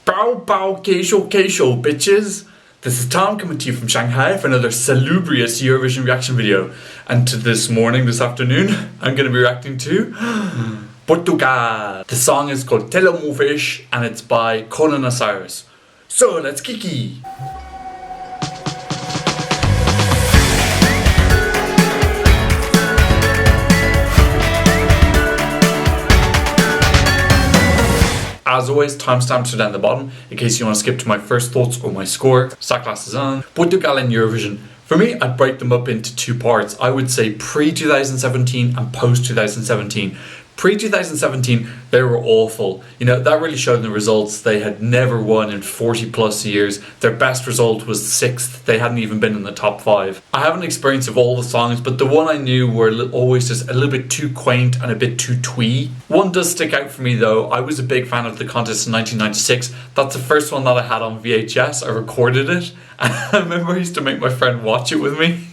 Bow bow keisho bitches. This is Tom coming to you from Shanghai for another salubrious Eurovision reaction video. And to this afternoon, I'm going to be reacting to Portugal. The song is called Telemóveis and it's by Conan Osiris. So let's kiki! As always, timestamps are down the bottom in case you want to skip to my first thoughts or my score. Sa class is on. Portugal and Eurovision. For me, I'd break them up into two parts. I would say pre-2017 and post-2017. Pre-2017, they were awful. You know, that really showed in the results. They had never won in 40 plus years. Their best result was 6th. They hadn't even been in the top 5. I haven't experienced of all the songs, but the one I knew were always just a little bit too quaint and a bit too twee. One does stick out for me though. I was a big fan of the contest in 1996. That's the first one that I had on VHS. I recorded it. And I remember I used to make my friend watch it with me.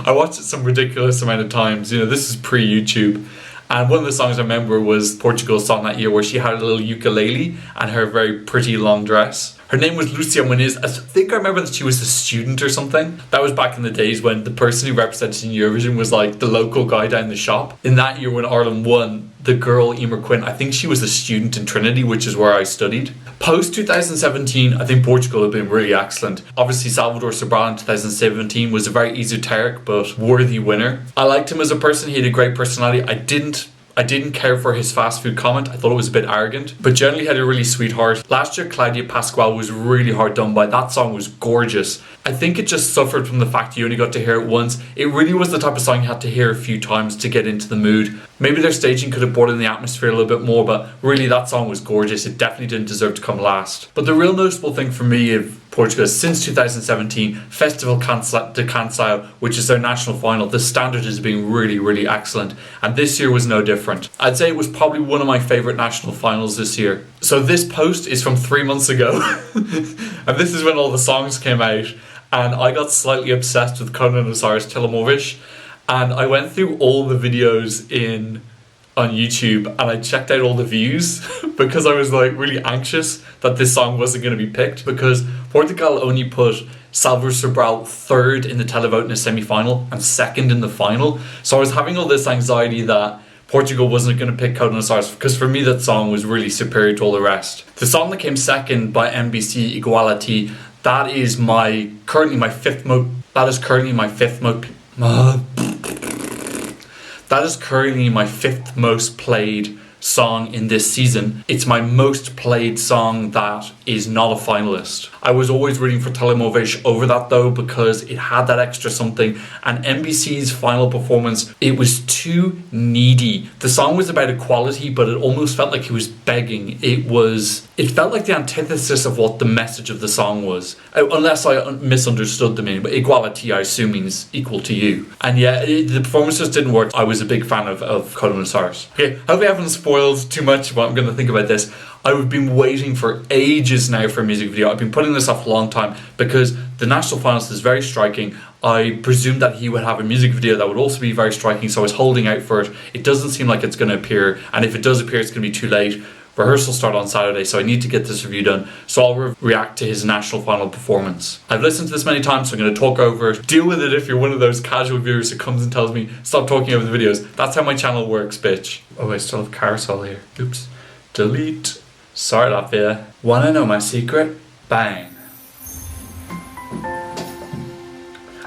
I watched it some ridiculous amount of times. You know, this is pre-YouTube. And one of the songs I remember was Portugal's song that year where she had a little ukulele and her very pretty long dress. Her name was Lucia Muniz. I think I remember that she was a student or something. That was back in the days when the person who represented in Eurovision was like the local guy down the shop. In that year when Ireland won, the girl Emer Quinn, I think she was a student in Trinity, which is where I studied. Post 2017, I think Portugal have been really excellent. Obviously Salvador Sobral in 2017 was a very esoteric but worthy winner. I liked him as a person. He had a great personality. I didn't care for his fast food comment. I thought it was a bit arrogant, but generally had a really sweet heart. Last year, Claudia Pascual was really hard done by. That song was gorgeous. I think it just suffered from the fact you only got to hear it once. It really was the type of song you had to hear a few times to get into the mood. Maybe their staging could have brought in the atmosphere a little bit more, but really that song was gorgeous. It definitely didn't deserve to come last. But the real noticeable thing for me of Portugal is since 2017, Festival de Cancao, which is their national final, the standard has been really, really excellent. And this year was no different. I'd say it was probably one of my favourite national finals this year. So this post is from 3 months ago. And this is when all the songs came out. And I got slightly obsessed with Conan Osiris Telemóveis. And I went through all the videos on YouTube and I checked out all the views because I was like really anxious that this song wasn't going to be picked because Portugal only put Salvador Sobral 3rd in the televote in a semi-final and 2nd in the final. So I was having all this anxiety that Portugal wasn't going to pick Conan Osiris because for me that song was really superior to all the rest. The song that came second by MBC Igualati, that is currently my fifth most played song in this season. It's my most played song that is not a finalist. I was always rooting for Telemóveis over that though because it had that extra something, and MBC's final performance, it was too needy. The song was about equality but it almost felt like it was begging. It felt like the antithesis of what the message of the song was, unless I misunderstood the meaning, but equality I assume means equal to you. And yeah, the performance just didn't work. I was a big fan of Conan Osiris. Okay, hopefully I haven't spoiled too much of what I'm going to think about this. I've been waiting for ages now for a music video. I've been putting this off a long time because the national finalist is very striking. I presumed that he would have a music video that would also be very striking, so I was holding out for it. It doesn't seem like it's going to appear, and if it does appear, it's going to be too late. Rehearsals start on Saturday, so I need to get this review done. So I'll react to his national final performance. I've listened to this many times, so I'm going to talk over it. Deal with it if you're one of those casual viewers that comes and tells me, stop talking over the videos. That's how my channel works, bitch. Oh, I still have carousel here. Oops. Delete. Sorry, Latvia. Wanna know my secret? Bang.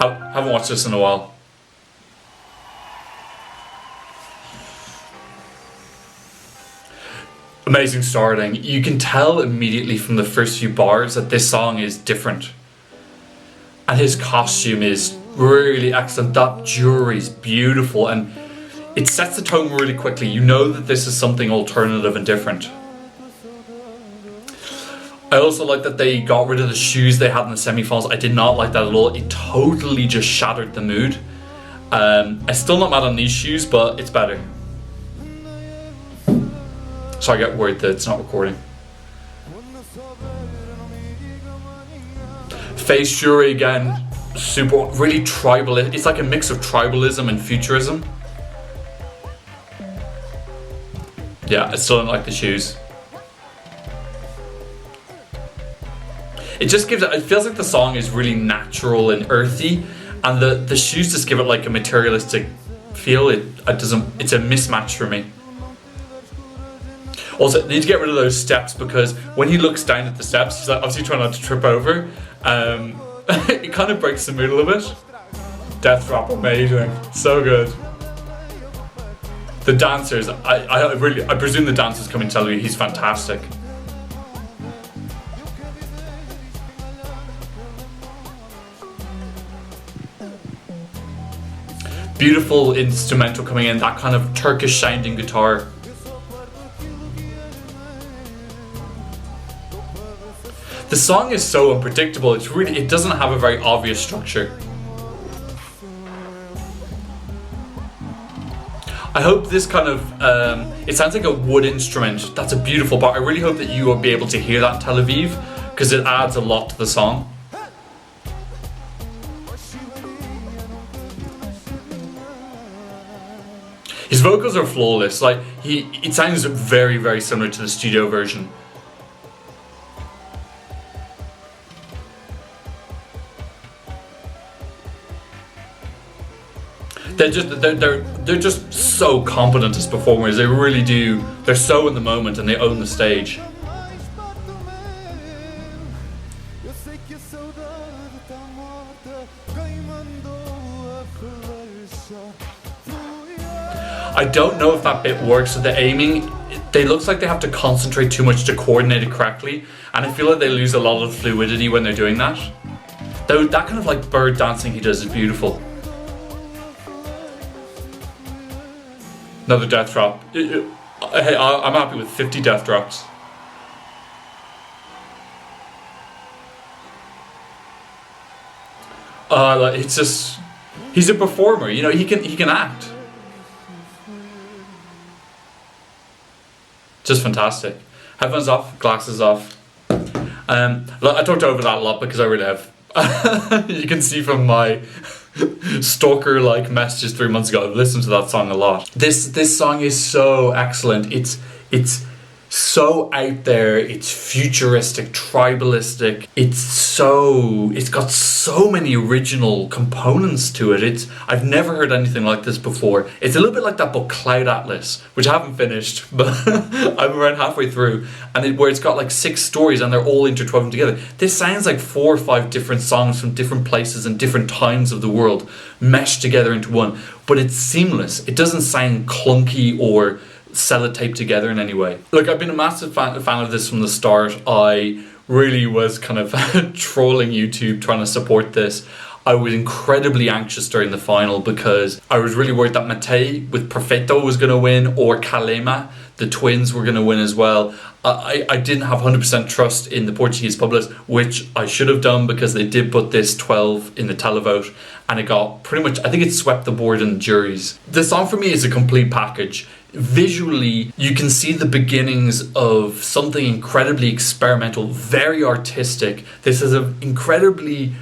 I haven't watched this in a while. Amazing starting. You can tell immediately from the first few bars that this song is different. And his costume is really excellent. That jewelry's beautiful and it sets the tone really quickly. You know that this is something alternative and different. I also like that they got rid of the shoes they had in the semi-finals. I did not like that at all. It totally just shattered the mood. I'm still not mad on these shoes, but it's better. So I get worried that it's not recording. Face jewelry again, super, really tribal. It's like a mix of tribalism and futurism. Yeah, I still don't like the shoes. It just gives it feels like the song is really natural and earthy, and the shoes just give it like a materialistic feel. It doesn't, it's a mismatch for me. Also, need to get rid of those steps, because when he looks down at the steps, he's like obviously trying not to trip over. It kind of breaks the mood a little bit. Death drop, amazing, so good. The dancers, I presume the dancers coming to tell you he's fantastic. Beautiful instrumental coming in, that kind of Turkish sounding guitar. The song is so unpredictable, it doesn't have a very obvious structure. I hope this kind of, it sounds like a wood instrument. That's a beautiful part. I really hope that you will be able to hear that in Tel Aviv, because it adds a lot to the song. His vocals are flawless. Like it sounds very, very similar to the studio version. They're just so competent as performers. They really do. They're so in the moment and they own the stage. I don't know if that bit works with the aiming. They looks like they have to concentrate too much to coordinate it correctly, and I feel like they lose a lot of fluidity when they're doing that. Though that kind of like bird dancing he does is beautiful. Another death drop. Hey, I'm happy with 50 death drops. It's just, he's a performer, you know, he can act. Just fantastic. Headphones off, glasses off. I talked over that a lot because I really have. You can see from my stalker-like messages 3 months ago, I've listened to that song a lot. This song is so excellent. It's so out there, it's futuristic, tribalistic, it's got so many original components to it. I've never heard anything like this before. It's a little bit like that book Cloud Atlas, which I haven't finished, but I'm around halfway through, and where it's got like 6 stories and they're all intertwined together. This sounds like 4 or 5 different songs from different places and different times of the world meshed together into one, but it's seamless. It doesn't sound clunky or sellotape together in any way. Look, I've been a massive fan of this from the start. I really was kind of trolling YouTube trying to support this. I was incredibly anxious during the final because I was really worried that Matei with Perfetto was going to win, or Kalema, the twins, were going to win as well. I didn't have 100% trust in the Portuguese public, which I should have done, because they did put this 12 in the televote and it got pretty much, I think it swept the board in the juries. The song for me is a complete package. Visually, you can see the beginnings of something incredibly experimental, very artistic. This is an incredibly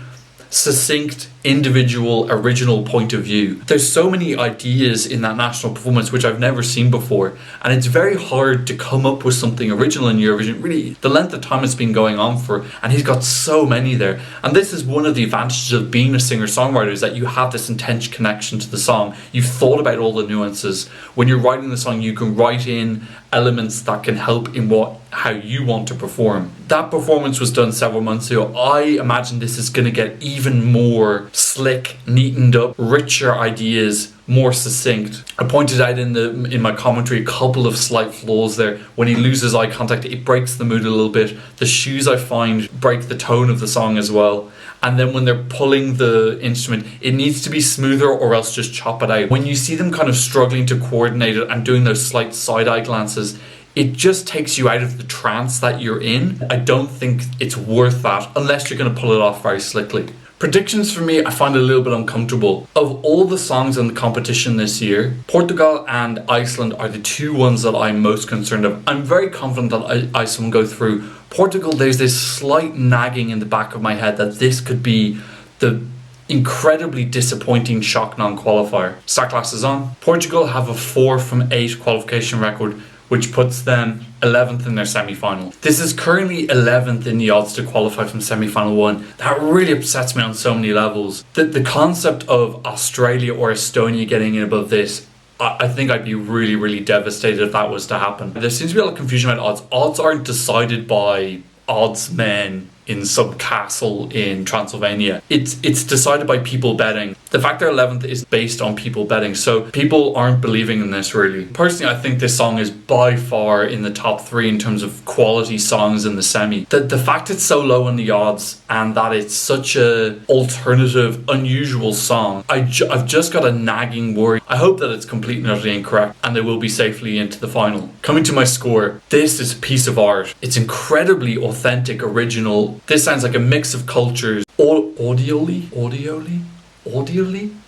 succinct, individual, original point of view. There's so many ideas in that national performance which I've never seen before, and it's very hard to come up with something original in Eurovision. Really, the length of time it's been going on for, and he's got so many there. And this is one of the advantages of being a singer-songwriter, is that you have this intense connection to the song. You've thought about all the nuances. When you're writing the song, you can write in elements that can help in how you want to perform. That performance was done several months ago. I imagine this is going to get even more slick, neatened up, richer ideas, more succinct. I pointed out in my commentary a couple of slight flaws there. When he loses eye contact, it breaks the mood a little bit. The shoes, I find, break the tone of the song as well. And then when they're pulling the instrument, it needs to be smoother, or else just chop it out. When you see them kind of struggling to coordinate it and doing those slight side-eye glances, it just takes you out of the trance that you're in. I don't think it's worth that unless you're going to pull it off very slickly. Predictions for me, I find a little bit uncomfortable. Of all the songs in the competition this year, Portugal and Iceland are the 2 ones that I'm most concerned of. I'm very confident that Iceland will go through. Portugal, there's this slight nagging in the back of my head that this could be the incredibly disappointing shock non-qualifier. Sunglasses on. Portugal have a 4 from 8 qualification record, which puts them 11th in their semi-final. This is currently 11th in the odds to qualify from semi-final 1. That really upsets me on so many levels. The concept of Australia or Estonia getting in above this, I think I'd be really, really devastated if that was to happen. There seems to be a lot of confusion about odds. Odds aren't decided by odds men in some castle in Transylvania. It's decided by people betting. The fact they're 11th is based on people betting, so people aren't believing in this really. Personally, I think this song is by far in the top 3 in terms of quality songs in the semi. The fact it's so low on the odds and that it's such a alternative, unusual song, I've just got a nagging worry. I hope that it's completely and utterly incorrect and they will be safely into the final. Coming to my score, this is a piece of art. It's incredibly authentic, original. This sounds like a mix of cultures. Audially?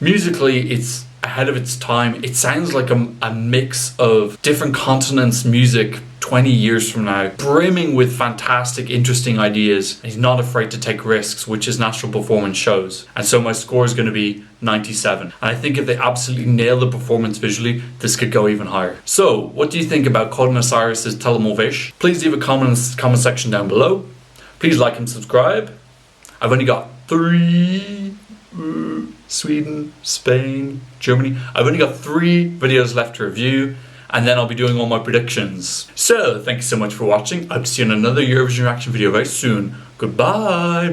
Musically, it's ahead of its time. It sounds like a mix of different continents' music 20 years from now, brimming with fantastic, interesting ideas. He's not afraid to take risks, which his natural performance shows. And so my score is going to be 97. And I think if they absolutely nail the performance visually, this could go even higher. So, what do you think about Conan Osiris' Telemóveis? Please leave a comment in the comment section down below. Please like and subscribe. I've only got 3... Sweden, Spain, Germany. I've only got 3 videos left to review, and then I'll be doing all my predictions. So, thank you so much for watching. I hope to see you in another Eurovision reaction video very soon. Goodbye.